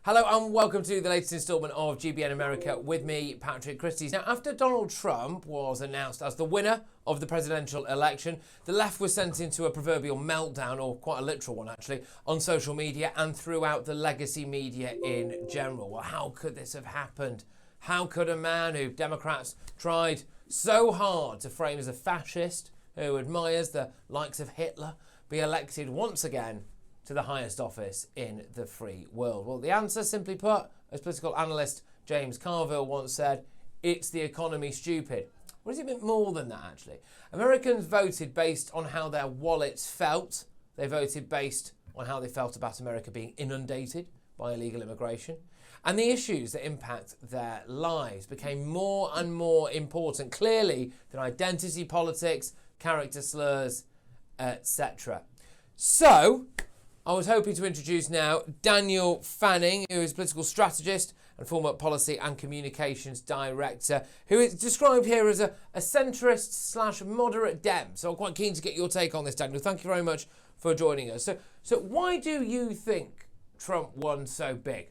Hello and welcome to the latest instalment of GBN America with me, Patrick Christie. Now, after Donald Trump was announced as the winner of the presidential election, the left was sent into a proverbial meltdown, or quite a literal one actually, on social media and throughout the legacy media in general. Well, how could this have happened? How could a man who Democrats tried so hard to frame as a fascist, who admires the likes of Hitler, be elected once again to the highest office in the free world? Well, the answer, simply put, as political analyst James Carville once said, it's the economy, stupid. Well, it's a bit more than that, actually. Americans voted based on how their wallets felt. They voted based on how they felt about America being inundated by illegal immigration. And the issues that impact their lives became more and more important, clearly, than identity politics, character slurs, etc. So I was hoping to introduce now Daniel Fanning, who is a political strategist and former policy and communications director, who is described here as a centrist slash moderate Dem. So I'm quite keen to get your take on this, Daniel. Thank you very much for joining us. So why do you think Trump won so big?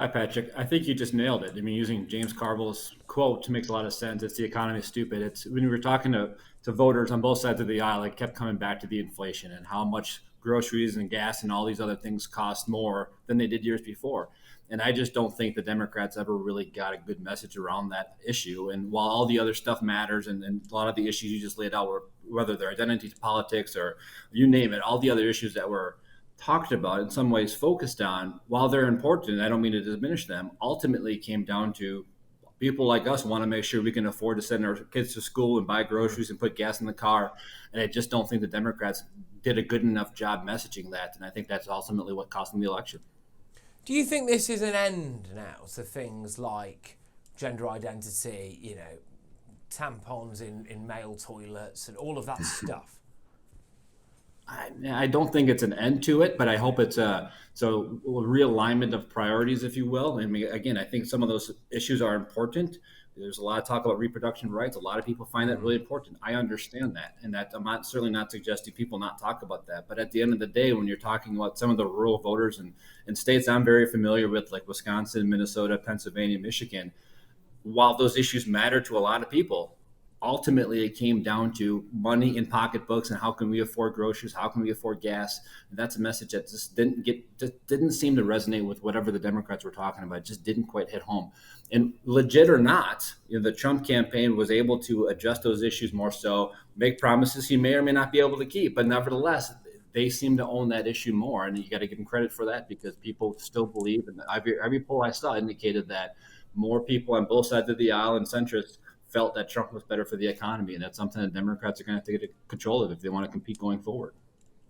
Hi, Patrick. I think you just nailed it. I mean, using James Carville's quote makes a lot of sense. It's the economy is stupid. It's when we were talking to voters on both sides of the aisle, it kept coming back to the inflation and how much groceries and gas and all these other things cost more than they did years before. And I just don't think the Democrats ever really got a good message around that issue. And while all the other stuff matters and a lot of the issues you just laid out were, whether they're identity politics or you name it, all the other issues that were talked about, in some ways focused on, while they're important, and I don't mean to diminish them, ultimately came down to people like us want to make sure we can afford to send our kids to school and buy groceries and put gas in the car. And I just don't think the Democrats did a good enough job messaging that. And I think that's ultimately what cost them the election. Do you think this is an end now to things like gender identity, tampons in male toilets and all of that stuff? I don't think it's an end to it, but I hope it's a realignment of priorities, if you will. I mean, again, I think some of those issues are important. There's a lot of talk about reproduction rights. A lot of people find that really important. I understand that, and that I'm certainly not suggesting people not talk about that. But at the end of the day, when you're talking about some of the rural voters in states I'm very familiar with, like Wisconsin, Minnesota, Pennsylvania, Michigan, while those issues matter to a lot of people, ultimately it came down to money in pocketbooks and how can we afford groceries, how can we afford gas. And that's a message that just didn't seem to resonate with whatever the Democrats were talking about. It just didn't quite hit home. And legit or not, the Trump campaign was able to adjust those issues more so, make promises he may or may not be able to keep, but nevertheless they seem to own that issue more, and you got to give them credit for that, because people still believe, and every poll I saw indicated that more people on both sides of the aisle and centrists felt that Trump was better for the economy, and that's something that Democrats are going to have to get control of if they want to compete going forward.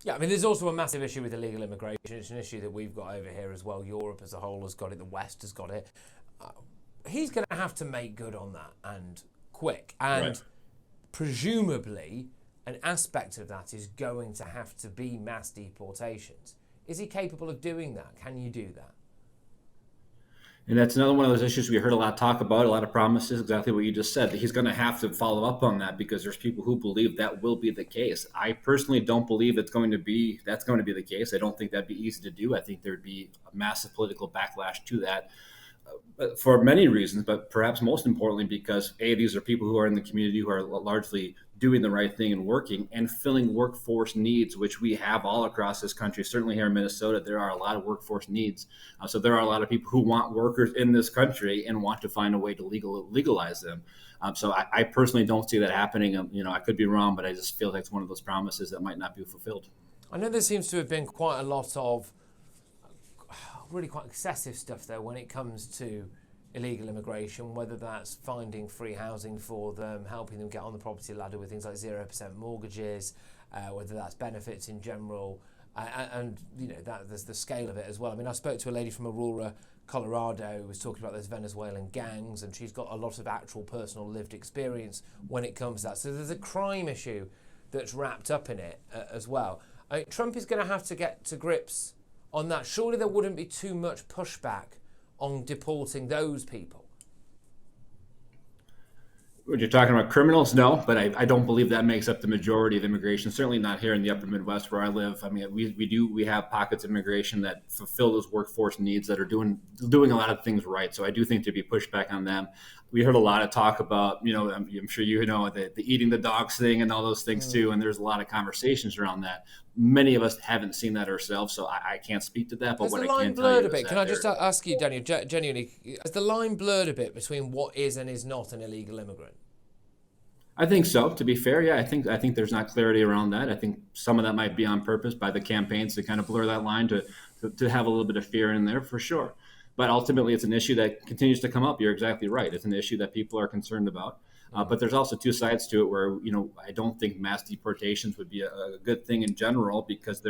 Yeah, I mean, there's also a massive issue with illegal immigration. It's an issue that we've got over here as well. Europe as a whole has got it. The West has got it. He's going to have to make good on that, and quick. And right. Presumably, an aspect of that is going to have to be mass deportations. Is he capable of doing that? Can you do that? And that's another one of those issues we heard a lot of talk about, a lot of promises, exactly what you just said, that he's going to have to follow up on that, because there's people who believe that will be the case. I personally don't believe that's going to be the case. I don't think that'd be easy to do. I think there'd be a massive political backlash to that for many reasons, but perhaps most importantly because, A, these are people who are in the community who are largely doing the right thing and working and filling workforce needs, which we have all across this country. Certainly here in Minnesota, there are a lot of workforce needs. So there are a lot of people who want workers in this country and want to find a way to legalize them. So I personally don't see that happening. I could be wrong, but I just feel like it's one of those promises that might not be fulfilled. I know there seems to have been quite a lot of really quite excessive stuff though when it comes to illegal immigration, whether that's finding free housing for them, helping them get on the property ladder with things like 0% mortgages, whether that's benefits in general, and that there's the scale of it as well. I mean, I spoke to a lady from Aurora, Colorado, who was talking about those Venezuelan gangs, and she's got a lot of actual personal lived experience when it comes to that. So there's a crime issue that's wrapped up in it as well. Trump is going to have to get to grips on that. Surely there wouldn't be too much pushback on deporting those people. When you're talking about criminals, no, but I don't believe that makes up the majority of immigration. Certainly not here in the upper Midwest where I live. I mean, we have pockets of immigration that fulfill those workforce needs that are doing a lot of things right. So I do think to be pushback on them. We heard a lot of talk about, I'm sure the eating the dogs thing and all those things too. And there's a lot of conversations around that. Many of us haven't seen that ourselves, so I can't speak to that. But Has what the I line can tell blurred you a bit? is Can I just ask you, Daniel, genuinely, has the line blurred a bit between what is and is not an illegal immigrant? I think so. To be fair, yeah, I think there's not clarity around that. I think some of that might be on purpose by the campaigns to kind of blur that line to have a little bit of fear in there for sure. But ultimately, it's an issue that continues to come up. You're exactly right. It's an issue that people are concerned about. But there's also two sides to it where, I don't think mass deportations would be a good thing in general because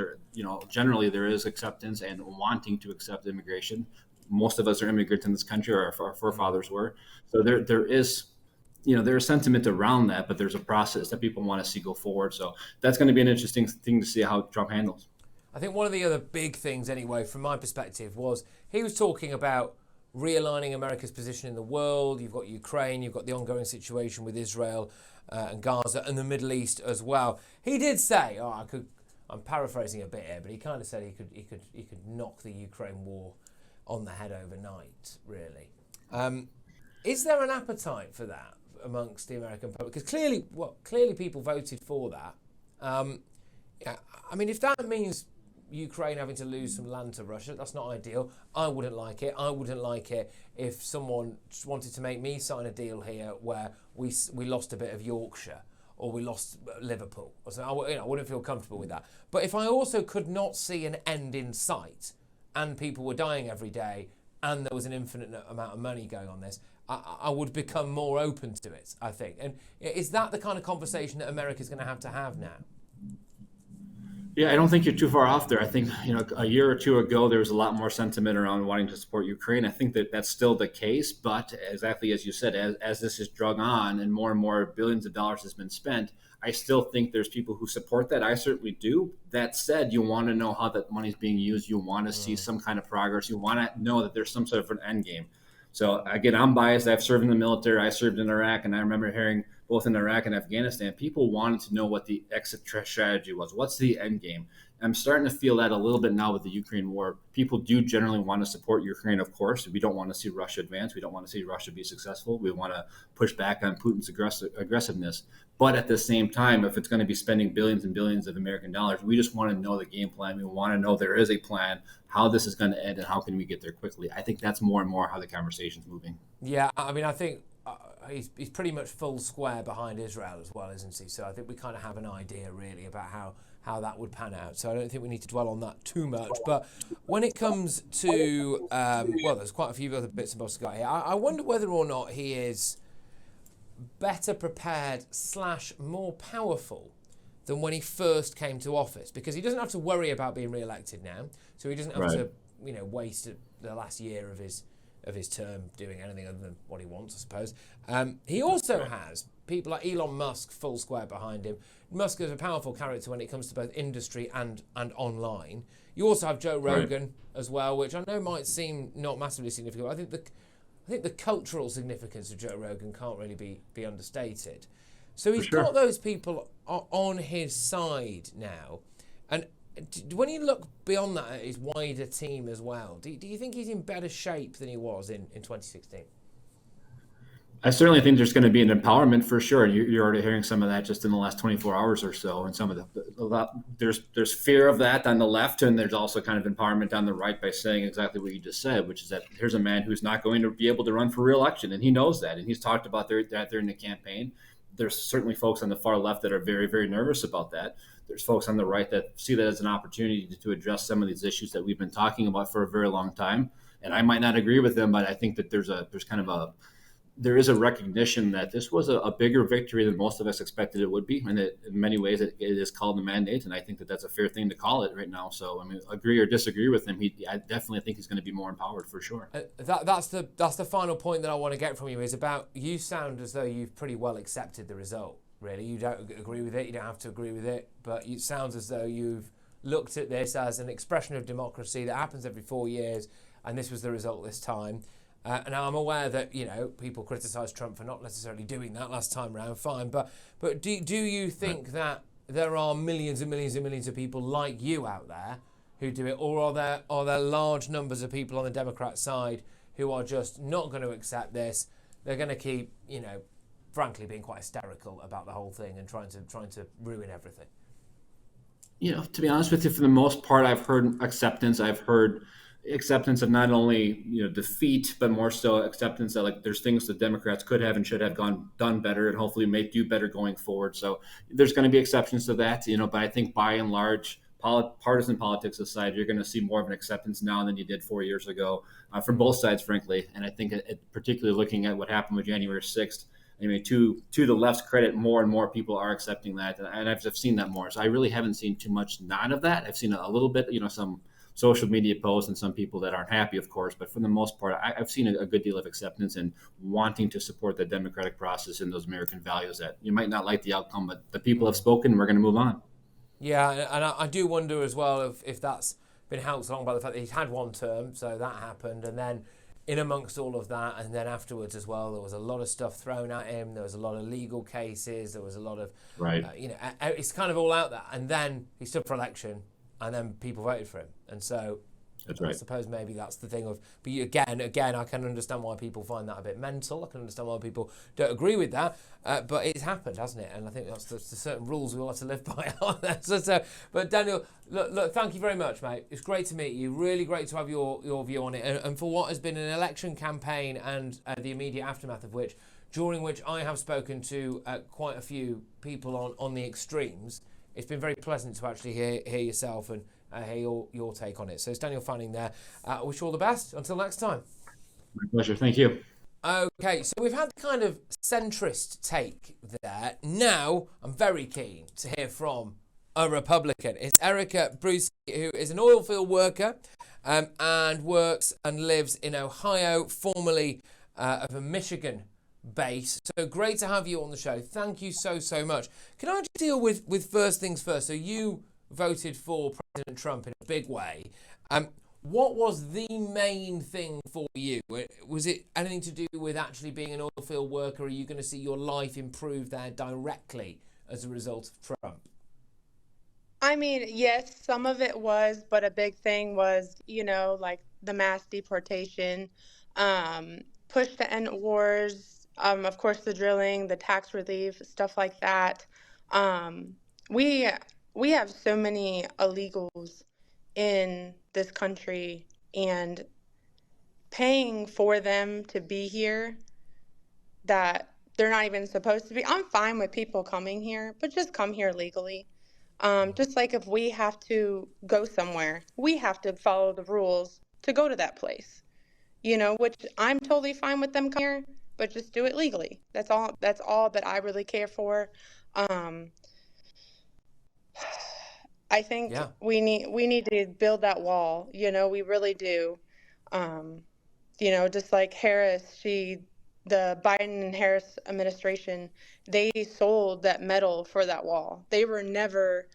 generally there is acceptance and wanting to accept immigration. Most of us are immigrants in this country, or our forefathers were. So there is there's sentiment around that, but there's a process that people want to see go forward. So that's going to be an interesting thing to see how Trump handles. I think one of the other big things, anyway, from my perspective, was he was talking about realigning America's position in the world. You've got Ukraine, you've got the ongoing situation with Israel and Gaza and the Middle East as well. He did say, I'm paraphrasing a bit here, but he kind of said he could knock the Ukraine war on the head overnight, really. Is there an appetite for that amongst the American public? Because clearly people voted for that. I mean, if that means Ukraine having to lose some land to Russia, that's not ideal. I wouldn't like it. I wouldn't like it if someone just wanted to make me sign a deal here where we lost a bit of Yorkshire or we lost Liverpool. So I wouldn't feel comfortable with that. But if I also could not see an end in sight and people were dying every day and there was an infinite amount of money going on this, I would become more open to it, I think. And is that the kind of conversation that America's going to have now? Yeah, I don't think you're too far off there. I think, a year or two ago, there was a lot more sentiment around wanting to support Ukraine. I think that that's still the case. But exactly as you said, as this is drug on and more billions of dollars has been spent, I still think there's people who support that. I certainly do. That said, you want to know how that money's being used. You want to see some kind of progress. You want to know that there's some sort of an end game. So again, I'm biased. I've served in the military. I served in Iraq, and I remember hearing both in Iraq and Afghanistan, people wanted to know what the exit strategy was. What's the end game? I'm starting to feel that a little bit now with the Ukraine war. People do generally want to support Ukraine, of course. We don't want to see Russia advance. We don't want to see Russia be successful. We want to push back on Putin's aggressiveness. But at the same time, if it's going to be spending billions and billions of American dollars, we just want to know the game plan. We want to know there is a plan, how this is going to end, and how can we get there quickly. I think that's more and more how the conversation's moving. Yeah, I mean, I think he's pretty much full square behind Israel as well, isn't he? So I think we kind of have an idea really about how that would pan out. So I don't think we need to dwell on that too much. But when it comes to, there's quite a few other bits and bobs to go here. I wonder whether or not he is better prepared / more powerful than when he first came to office, because he doesn't have to worry about being re-elected now. So he doesn't have to, waste the last year of his term doing anything other than what he wants, I suppose. He also has people like Elon Musk full square behind him. Musk is a powerful character when it comes to both industry and online. You also have Joe Rogan as well, which I know might seem not massively significant. But I think the cultural significance of Joe Rogan can't really be understated. So he's got those people on his side now. And when you look beyond that at his wider team as well, do you think he's in better shape than he was in 2016? I certainly think there's going to be an empowerment for sure. You're already hearing some of that just in the last 24 hours or so. And some of there's fear of that on the left, and there's also kind of empowerment on the right by saying exactly what you just said, which is that here's a man who's not going to be able to run for re-election, and he knows that, and he's talked about that during the campaign. There's certainly folks on the far left that are very, very nervous about that. There's folks on the right that see that as an opportunity to address some of these issues that we've been talking about for a very long time. And I might not agree with them, but I think that there is a recognition that this was a bigger victory than most of us expected it would be. And in many ways, it is called a mandate. And I think that that's a fair thing to call it right now. So, I mean, agree or disagree with him, I definitely think he's going to be more empowered for sure. That's the final point that I want to get from you is about, you sound as though you've pretty well accepted the result, really. You don't agree with it. You don't have to agree with it. But it sounds as though you've looked at this as an expression of democracy that happens every 4 years. And this was the result this time. And I'm aware that, people criticise Trump for not necessarily doing that last time round, fine. But do you think that there are millions and millions and millions of people like you out there who do it, or are there large numbers of people on the Democrat side who are just not going to accept this? They're going to keep, frankly, being quite hysterical about the whole thing and trying to ruin everything. To be honest with you, for the most part, I've heard acceptance. I've heard acceptance of not only defeat, but more so acceptance that like there's things the Democrats could have and should have done better, and hopefully may do better going forward. So there's going to be exceptions to that, but I think by and large, partisan politics aside, you're going to see more of an acceptance now than you did 4 years ago from both sides, frankly. And I think particularly looking at what happened with January 6th. I mean, to the left's credit, more and more people are accepting that, and I've seen that more. So I really haven't seen too much none of that. I've seen a little bit, some social media posts and some people that aren't happy, of course. But for the most part, I've seen a good deal of acceptance and wanting to support the democratic process and those American values that you might not like the outcome, but the people have spoken. We're going to move on. Yeah, and I do wonder as well if that's been helped along by the fact that he's had one term, so that happened, and then in amongst all of that, and then afterwards as well, there was a lot of stuff thrown at him. There was a lot of legal cases. There was a lot of, right. It's kind of all out there. And then he stood for election, and then people voted for him. And so, that's right. I suppose maybe that's the thing of. But again, I can understand why people find that a bit mental. I can understand why people don't agree with that. But it's happened, hasn't it? And I think that's the certain rules we all have to live by, aren't there? But Daniel, look, thank you very much, mate. It's great to meet you. Really great to have your view on it. And for what has been an election campaign and the immediate aftermath of which, during which I have spoken to quite a few people on the extremes, it's been very pleasant to actually hear yourself and hear your take on it. So it's Daniel Fanning there. I wish you all the best. Until next time. My pleasure. Thank you. Okay, so we've had the kind of centrist take there. Now, I'm very keen to hear from a Republican. It's Erica Bruce, who is an oil field worker and works and lives in Ohio, formerly of a Michigan base. So great to have you on the show. Thank you so much. Can I just deal with first things first? So you voted for President Trump in a big way. What was the main thing for you? Was it anything to do with actually being an oil field worker? Are you going to see your life improve there directly as a result of Trump? I mean, yes, some of it was, but a big thing was, like the mass deportation, push to end wars, of course, the drilling, the tax relief, stuff like that. We have so many illegals in this country, and paying for them to be here that they're not even supposed to be. I'm fine with people coming here, but just come here legally. Just like if we have to go somewhere, we have to follow the rules to go to that place, which I'm totally fine with them coming here, but just do it legally. That's all that I really care for. I think we need to build that wall. We really do. Just like Harris, the Biden and Harris administration, they sold that metal for that wall. They were never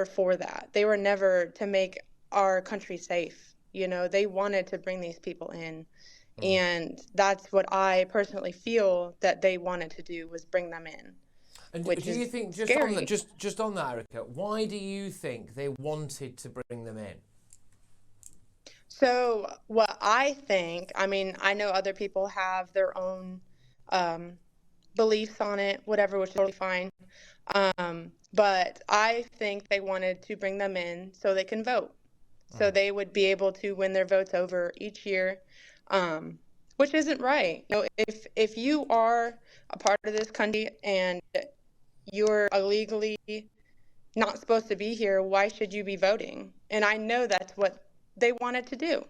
for that. They were never to make our country safe. They wanted to bring these people in. And that's what I personally feel that they wanted to do, was bring them in. And do you think, just on that, Erica, why do you think they wanted to bring them in? So what I think, I mean, I know other people have their own beliefs on it, whatever, which is totally fine. But I think they wanted to bring them in so they can vote. So they would be able to win their votes over each year, which isn't right. If you are a part of this country and you're illegally not supposed to be here, why should you be voting? And I know that's what they wanted to do.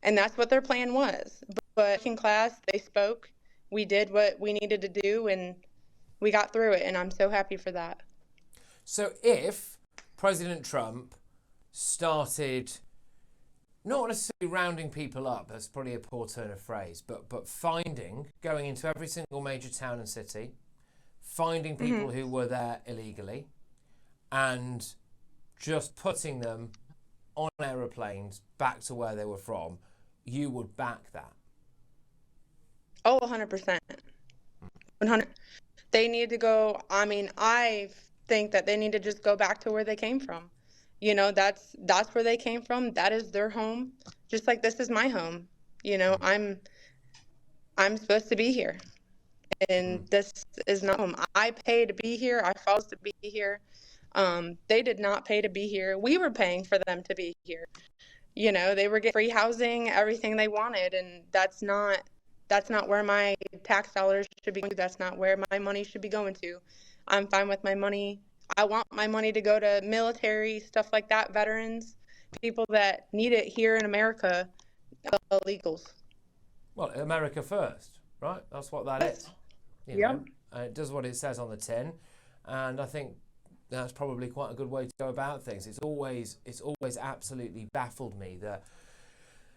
And that's what their plan was. But in class, they spoke. We did what we needed to do, and we got through it. And I'm so happy for that. So if President Trump started not necessarily rounding people up, that's probably a poor turn of phrase, but going into every single major town and city, finding people who were there illegally, and just putting them on aeroplanes back to where they were from, you would back that. Oh, 100%. 100. They need to go. I mean, I think that they need to just go back to where they came from. You know, that's where they came from. That is their home. Just like this is my home. You know, I'm supposed to be here, and this is not home. I pay to be here. I chose to be here. They did not pay to be here. We were paying for them to be here. You know, they were getting free housing, everything they wanted, and that's not where my tax dollars should be going to. That's not where my money should be going to. I'm fine with my money. I want my money to go to military, stuff like that, veterans, people that need it here in America, illegals. Well, America first, right? That's what that is. You Yeah. know, it does what it says on the tin, and I think that's probably quite a good way to go about things. It's always absolutely baffled me that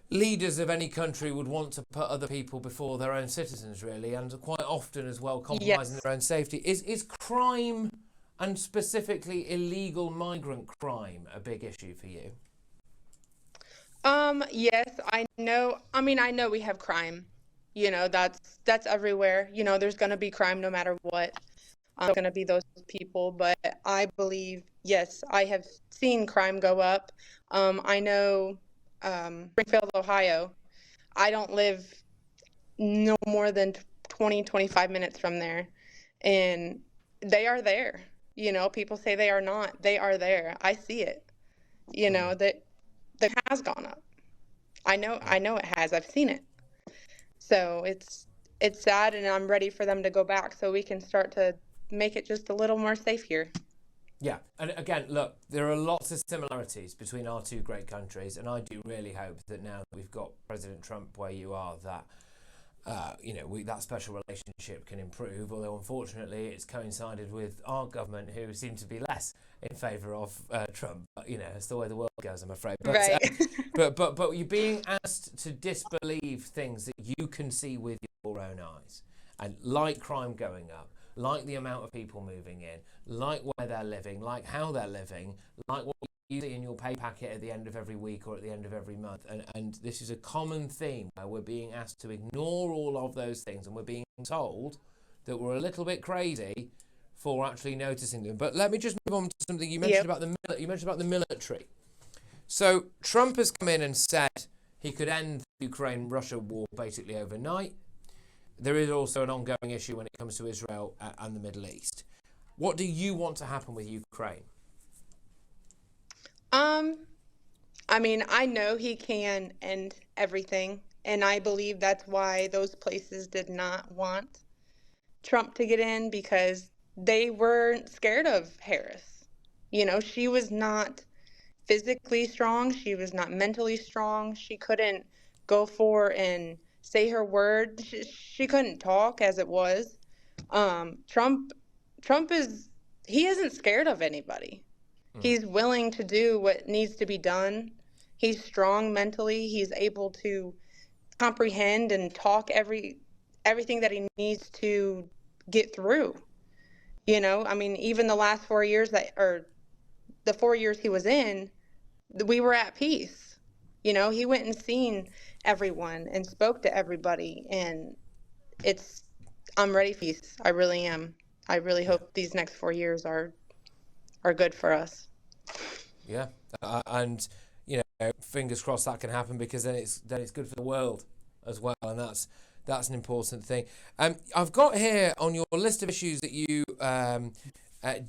leaders of any country would want to put other people before their own citizens, really, and quite often as well compromising Yes. their own safety. Is crime, and specifically illegal migrant crime, a big issue for you? Yes, I know. I mean, I know we have crime. You know, that's everywhere. You know, there's going to be crime no matter what. Going to be those people, but I believe, yes, I have seen crime go up. I know Springfield, Ohio. I don't live no more than 20, 25 minutes from there, and they are there. You know, people say they are not. They are there. I see it. You know, that has gone up. I know it has. I've seen it. So it's sad, and I'm ready for them to go back so we can start to make it just a little more safe here. Yeah, and again, look, there are lots of similarities between our two great countries, and I do really hope that now that we've got President Trump where you are, that that special relationship can improve. Although unfortunately, it's coincided with our government, who seem to be less in favour of Trump. You know, it's the way the world goes, I'm afraid. But, Right. but you're being asked to disbelieve things that you can see with your own eyes, and like crime going up, like the amount of people moving in, like where they're living, like how they're living, like what you see in your pay packet at the end of every week or at the end of every month. And this is a common theme where we're being asked to ignore all of those things, and we're being told that we're a little bit crazy for actually noticing them. But let me just move on to something you mentioned about the military. So Trump has come in and said he could end the Ukraine-Russia war basically overnight. There is also an ongoing issue when it comes to Israel and the Middle East. What do you want to happen with Ukraine? I mean, I know he can end everything, and I believe that's why those places did not want Trump to get in, because they weren't scared of Harris. You know, she was not physically strong, she was not mentally strong. She couldn't go for and say her word. She couldn't talk as it was. Trump he isn't scared of anybody. He's willing to do what needs to be done. He's strong mentally. He's able to comprehend and talk everything that he needs to get through. You know, I mean, even the last 4 years or the 4 years he was in, we were at peace. You know, he went and seen everyone and spoke to everybody, and I'm ready for peace. I really am. I really hope these next 4 years are good for us. Yeah, and fingers crossed that can happen, because then it's good for the world as well, and that's an important thing. I've got here on your list of issues that you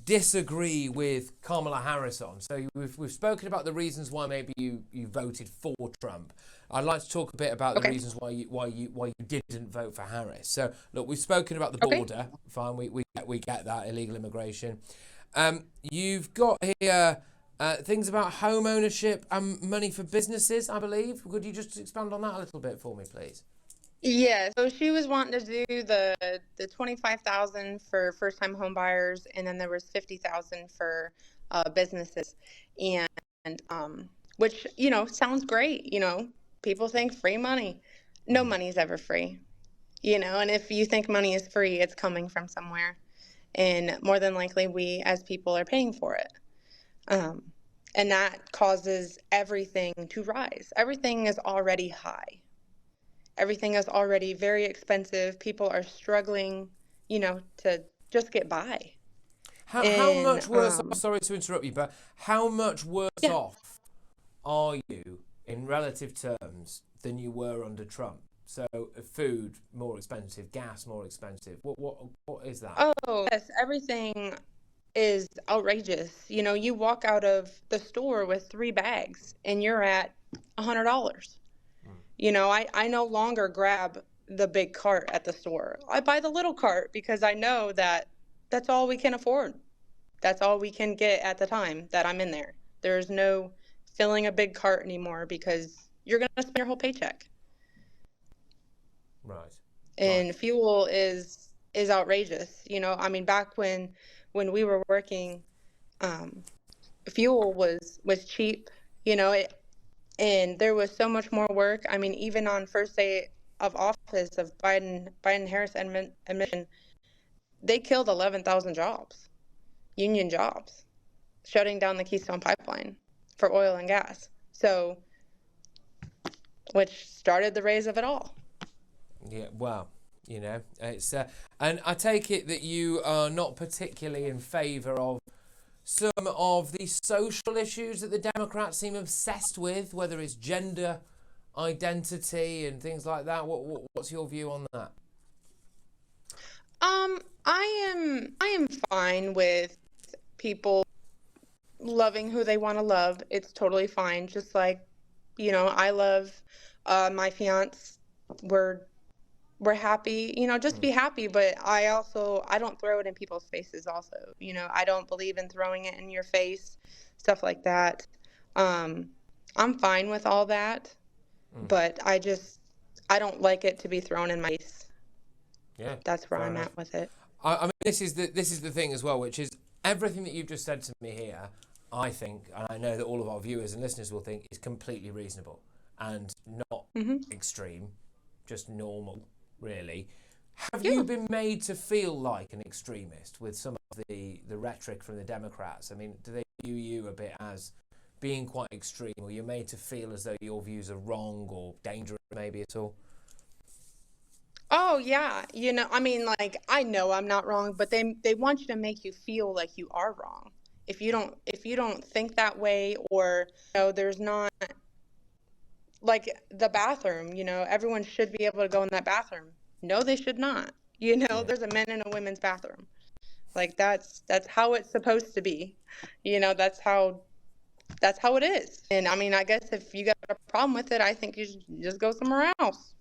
disagree with Kamala Harris on. So we've spoken about the reasons why maybe you voted for Trump. I'd like to talk a bit about the reasons why you didn't vote for Harris. So look, we've spoken about the border. Fine, we get that, illegal immigration. You've got here things about home ownership and money for businesses, I believe. Could you just expand on that a little bit for me, please? Yeah, so she was wanting to do the 25,000 for first-time home buyers, and then there was 50,000 for businesses, and which sounds great. People think free money. No money is ever free. And if you think money is free, it's coming from somewhere, and more than likely we as people are paying for it. And that causes everything to rise. Everything is already high. Everything is already very expensive. People are struggling, to just get by. How And much worse off, sorry to interrupt you, but how much worse yeah. off are you in relative terms than you were under Trump? So food more expensive, gas more expensive. What is that? Oh, yes, everything is outrageous. You walk out of the store with 3 bags and you're at $100. I no longer grab the big cart at the store. I buy the little cart because I know that that's all we can afford. That's all we can get at the time that I'm in there. There's no filling a big cart anymore because you're going to spend your whole paycheck. Right. And fuel is outrageous. Back when we were working, fuel was cheap, and there was so much more work. Even on first day of office of Biden-Harris admission, they killed 11,000 jobs, union jobs, shutting down the Keystone Pipeline for oil and gas. So, which started the raise of it all. Yeah, well, it's and I take it that you are not particularly in favour of some of the social issues that the Democrats seem obsessed with, whether it's gender identity and things like that. What's your view on that? I am fine with people loving who they want to love. It's totally fine. Just like, I love my fiance. We're happy, just be happy. But I don't throw it in people's faces also. I don't believe in throwing it in your face, stuff like that. I'm fine with all that, but I don't like it to be thrown in my face. Yeah, that's where fair I'm enough. at with it. I mean, this is the thing as well, which is everything that you've just said to me here. I think, and I know that all of our viewers and listeners will think, is completely reasonable and not extreme, just normal, really. Have you been made to feel like an extremist with some of the rhetoric from the Democrats? I mean, do they view you a bit as being quite extreme, or you're made to feel as though your views are wrong or dangerous maybe at all? Oh yeah, I know I'm not wrong, but they want you to make you feel like you are wrong. If you don't think that way, or there's not, like the bathroom, everyone should be able to go in that bathroom. No, they should not. There's a men and a women's bathroom. Like that's how it's supposed to be. That's how it is. And I guess if you got a problem with it, I think you should just go somewhere else.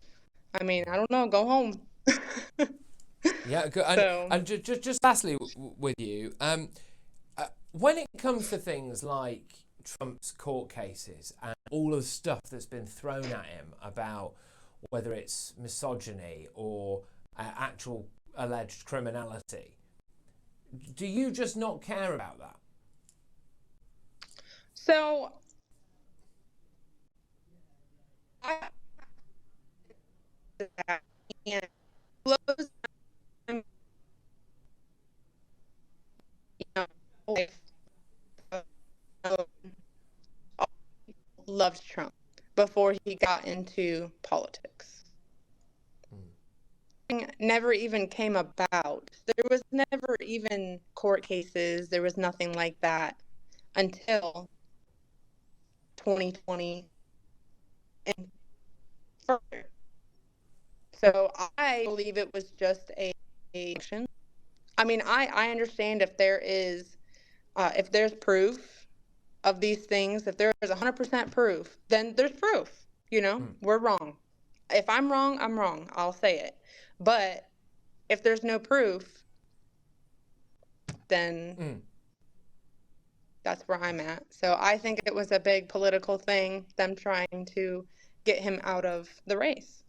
I don't know, go home. Yeah, good. And just lastly with you, when it comes to things like Trump's court cases and all of the stuff that's been thrown at him about whether it's misogyny or actual alleged criminality, do you just not care about that? So, and blows life. Loved Trump before he got into politics. Never even came about. There was never even court cases. There was nothing like that until 2020 and further. So I believe it was just a action. I understand if if there's proof of these things, if there is 100% proof, then there's proof. We're wrong. If I'm wrong, I'm wrong. I'll say it. But if there's no proof, then that's where I'm at. So I think it was a big political thing, them trying to get him out of the race.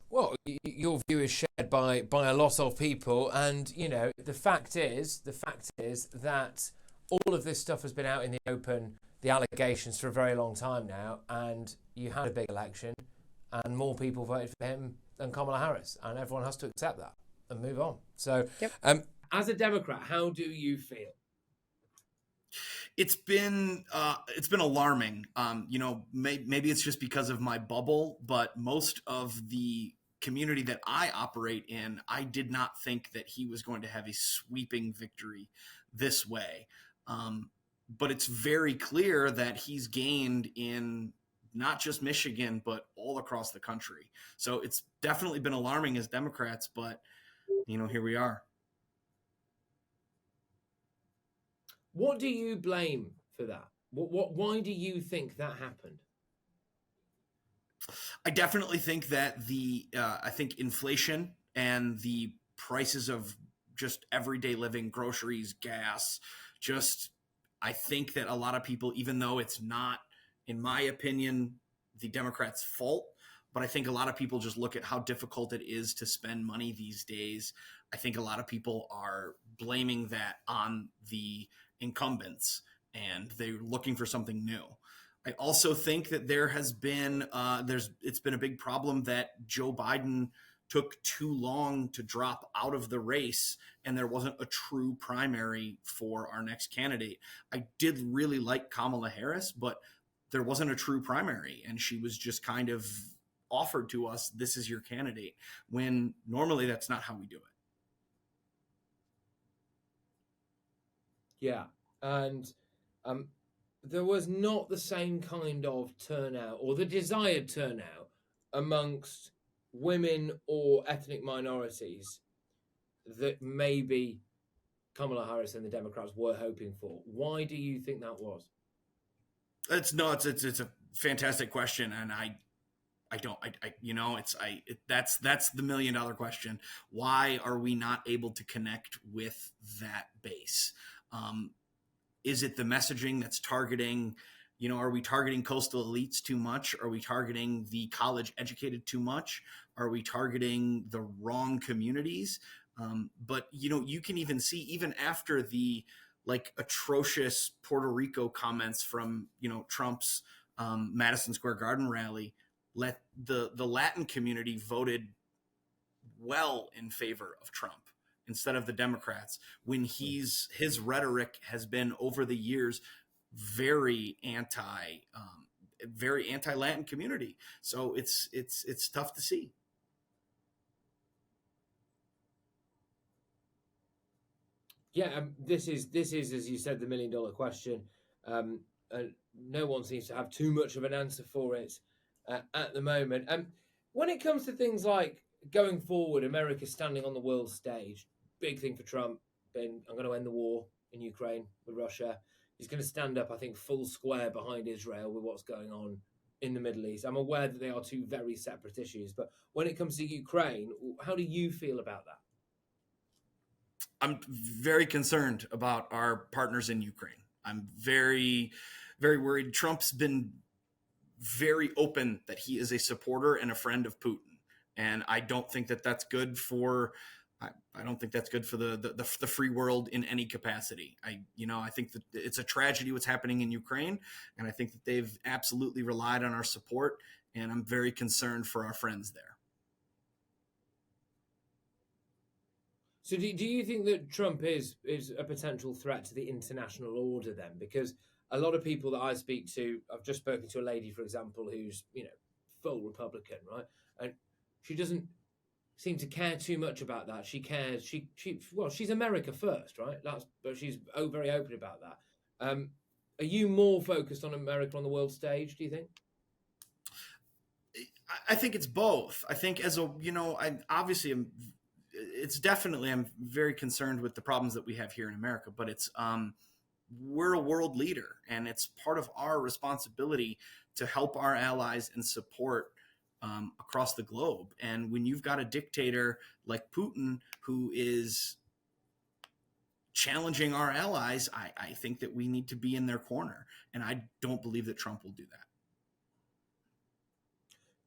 Well, your view is shared by a lot of people, and the fact is that all of this stuff has been out in the open, the allegations, for a very long time now, and you had a big election, and more people voted for him than Kamala Harris, and everyone has to accept that and move on. So, as a Democrat, how do you feel? It's been alarming. Maybe it's just because of my bubble, but most of the community that I operate in, I did not think that he was going to have a sweeping victory this way. But it's very clear that he's gained in not just Michigan, but all across the country. So it's definitely been alarming as Democrats, but here we are. What do you blame for that? Why do you think that happened? I definitely think that I think inflation and the prices of just everyday living, groceries, gas, I think that a lot of people, even though it's not, in my opinion, the Democrats' fault, but I think a lot of people just look at how difficult it is to spend money these days. I think a lot of people are blaming that on the incumbents, and they're looking for something new. I also think that there has been it's been a big problem that Joe Biden took too long to drop out of the race, and there wasn't a true primary for our next candidate. I did really like Kamala Harris, but there wasn't a true primary, and she was just kind of offered to us, this is your candidate, when normally that's not how we do it. Yeah, and there was not the same kind of turnout or the desired turnout amongst women or ethnic minorities that maybe Kamala Harris and the Democrats were hoping for. Why do you think that was? It's a fantastic question, and that's the $1 million question. Why are we not able to connect with that base? Is it the messaging that's targeting, are we targeting coastal elites too much? Are we targeting the college educated too much? Are we targeting the wrong communities? But you can even see, even after the atrocious Puerto Rico comments from, Trump's Madison Square Garden rally, let the Latin community voted well in favor of Trump instead of the Democrats, when his rhetoric has been over the years very anti-Latin community. So it's tough to see. Yeah, this is, as you said, the $1 million question. No one seems to have too much of an answer for it at the moment. When it comes to things like going forward, America standing on the world stage, big thing for Trump. I'm going to end the war in Ukraine with Russia. He's going to stand up, I think, full square behind Israel with what's going on in the Middle East. I'm aware that they are two very separate issues, but when it comes to Ukraine, how do you feel about that? I'm very concerned about our partners in Ukraine. I'm very, very worried. Trump's been very open that he is a supporter and a friend of Putin, and I don't think that that's good for. I don't think that's good for the free world in any capacity. I think that it's a tragedy what's happening in Ukraine, and I think that they've absolutely relied on our support, and I'm very concerned for our friends there. So do you think that Trump is a potential threat to the international order then? Because a lot of people that I speak to, I've just spoken to a lady, for example, who's, full Republican, right? And she doesn't seem to care too much about that. She cares. She's America first, right? But she's very open about that. Are you more focused on America on the world stage, do you think? I think it's both. I think I'm very concerned with the problems that we have here in America, but we're a world leader, and it's part of our responsibility to help our allies and support across the globe. And when you've got a dictator like Putin who is challenging our allies, I think that we need to be in their corner. And I don't believe that Trump will do that.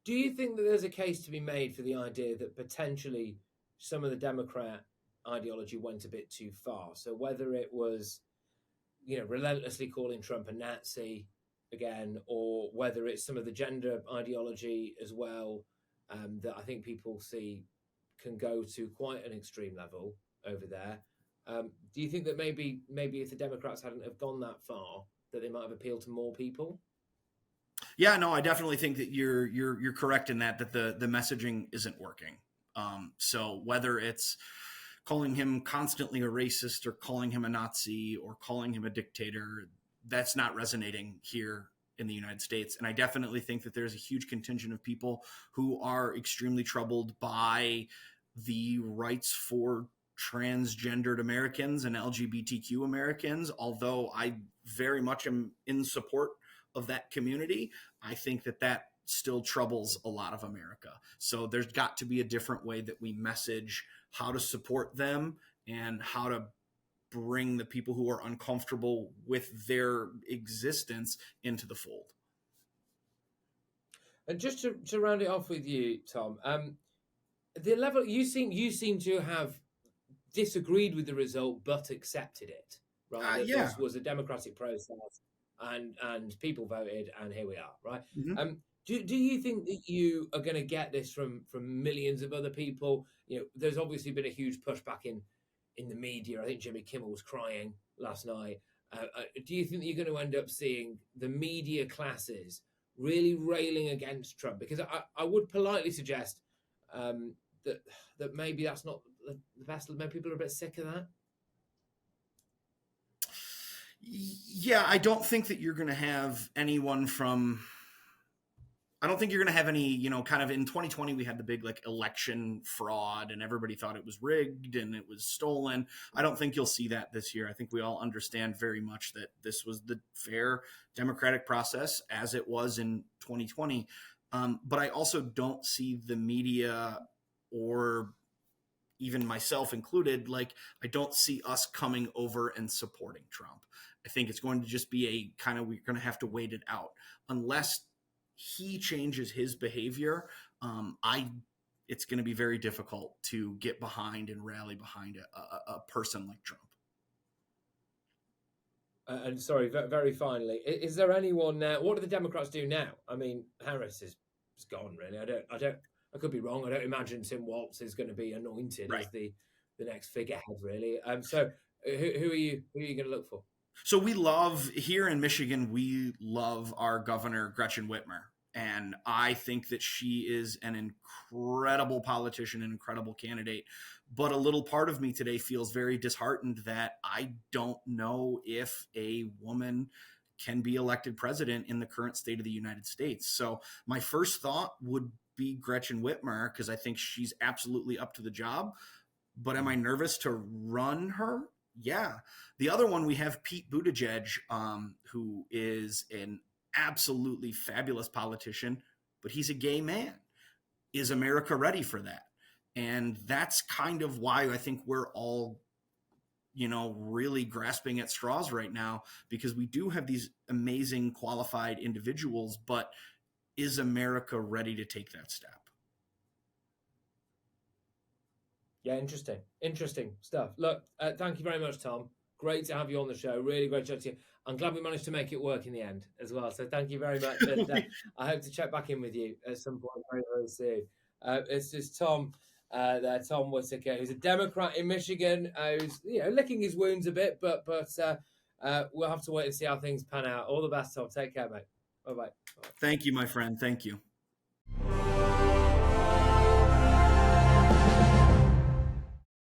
Do you think that there's a case to be made for the idea that potentially some of the Democrat ideology went a bit too far? So whether it was, relentlessly calling Trump a Nazi again, or whether it's some of the gender ideology as well, that I think people see can go to quite an extreme level over there. Do you think that maybe if the Democrats hadn't have gone that far, that they might have appealed to more people? Yeah, no, I definitely think that you're correct in that the messaging isn't working. So whether it's calling him constantly a racist or calling him a Nazi or calling him a dictator, that's not resonating here in the United States. And I definitely think that there's a huge contingent of people who are extremely troubled by the rights for transgendered Americans and LGBTQ Americans. Although I very much am in support of that community, I think that still troubles a lot of America. So there's got to be a different way that we message how to support them and how to bring the people who are uncomfortable with their existence into the fold. And just to round it off with you, Tom, the level you seem to have disagreed with the result but accepted it, right? Yeah. This was a democratic process, and people voted, and here we are, right? Mm-hmm. Do you think that you are going to get this from millions of other people? You know, there's obviously been a huge pushback in the media. I think Jimmy Kimmel was crying last night. Do you think that you're going to end up seeing the media classes really railing against Trump? Because I would politely suggest that maybe that's not the best. Maybe people are a bit sick of that. Yeah, I don't think that you're going to have anyone from. I don't think you're going to have any, kind of in 2020, we had the big election fraud and everybody thought it was rigged and it was stolen. I don't think you'll see that this year. I think we all understand very much that this was the fair democratic process as it was in 2020. But I also don't see the media or even myself included, I don't see us coming over and supporting Trump. I think it's going to just be we're going to have to wait it out unless he changes his behavior. It's going to be very difficult to get behind and rally behind a person like Trump. And sorry, very finally, is there anyone now? What do the Democrats do now? I mean, Harris is gone, really. I could be wrong. I don't imagine Tim Walz is going to be anointed as the next figurehead, really. So who are you going to look for? So here in Michigan, we love our governor, Gretchen Whitmer. And I think that she is an incredible politician, an incredible candidate. But a little part of me today feels very disheartened that I don't know if a woman can be elected president in the current state of the United States. So my first thought would be Gretchen Whitmer, because I think she's absolutely up to the job. But am I nervous to run her? Yeah. The other one, we have Pete Buttigieg, who is an absolutely fabulous politician, but he's a gay man. Is America ready for that? And that's kind of why I think we're all, really grasping at straws right now, because we do have these amazing qualified individuals, but is America ready to take that step? Yeah, interesting stuff. Look, thank you very much, Tom. Great to have you on the show. Really great to chat to you. I'm glad we managed to make it work in the end as well. So thank you very much. And I hope to check back in with you at some point very, very soon. It's just Tom Whitaker, who's a Democrat in Michigan, who's licking his wounds a bit, but we'll have to wait and see how things pan out. All the best, Tom. Take care, mate. Bye-bye. Thank you, my friend. Thank you.